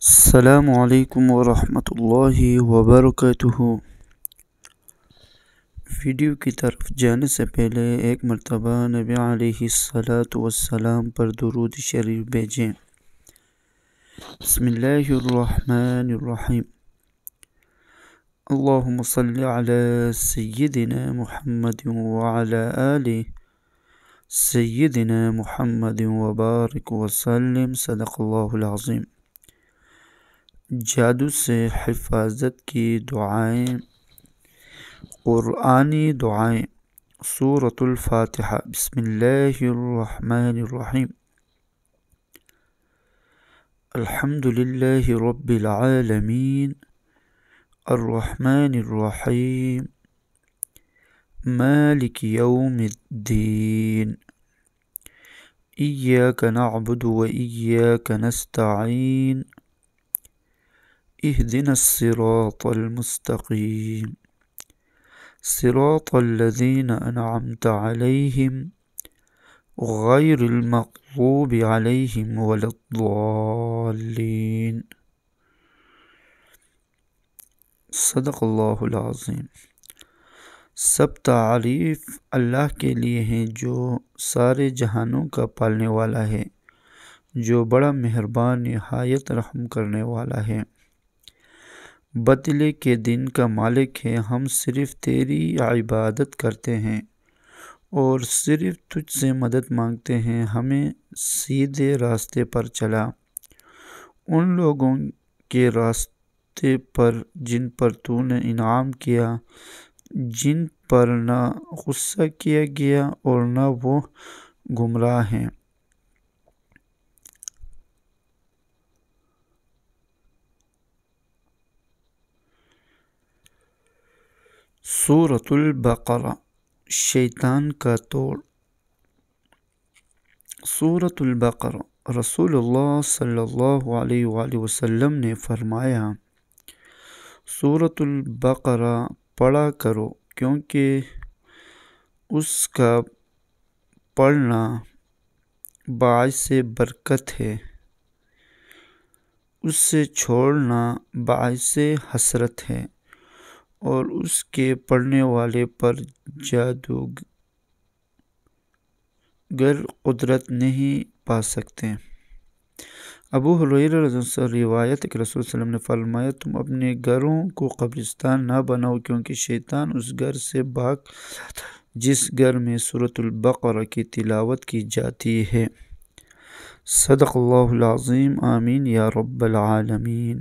السلام علیکم ورحمۃ اللہ وبرکاتہ۔ ویڈیو کی طرف جانے سے پہلے ایک مرتبہ نبی علیہ الصلاۃ والسلام پر درود شریف بھیجیں۔ بسم اللہ الرحمن الرحیم۔ اللہم صلی علی سیدنا محمد وعلی آل سیدنا محمد وبارک وسلم۔ صدق اللہ العظیم۔ جادو سے حفاظت کی دعائیں، قرآنی دعائیں۔ سورۃ الفاتحہ۔ بسم اللہ الرحمن الرحیم۔ الحمد للہ رب العالمین، الرحمن الرحیم، مالک یوم الدین، ایاک نعبد و ایاک نستعین، اهدنا الصراط المستقیم، صراط الذین انعمت علیہم غیر المغضوب علیہم ولا الضالین۔ صدق اللہ العظیم۔ سب تعریف اللہ کے لیے ہیں جو سارے جہانوں کا پالنے والا ہے، جو بڑا مہربان نہایت رحم کرنے والا ہے، بدلے کے دن کا مالک ہے۔ ہم صرف تیری عبادت کرتے ہیں اور صرف تجھ سے مدد مانگتے ہیں۔ ہمیں سیدھے راستے پر چلا، ان لوگوں کے راستے پر جن پر تو نے انعام کیا، جن پر نہ غصہ کیا گیا اور نہ وہ گمراہ ہیں۔ سورۃ البقرہ۔ شیطان کا توڑ۔ سورۃ البقرہ۔ رسول اللہ صلی اللہ علیہ وآلہ وسلم نے فرمایا، سورۃ البقرہ پڑھا کرو کیونکہ اس کا پڑھنا باعث برکت ہے، اس سے چھوڑنا باعث حسرت ہے، اور اس کے پڑھنے والے پر جادوگر قدرت نہیں پا سکتے۔ ابو ہریرہ رضی اللہ عنہ سے روایت ہے کہ رسول صلی اللہ علیہ وسلم نے فرمایا، تم اپنے گھروں کو قبرستان نہ بناؤ کیونکہ شیطان اس گھر سے بھاگ جاتا ہے جس گھر میں سورۃ البقرہ کی تلاوت کی جاتی ہے۔ صدق اللہ العظیم۔ آمین یا رب العالمین۔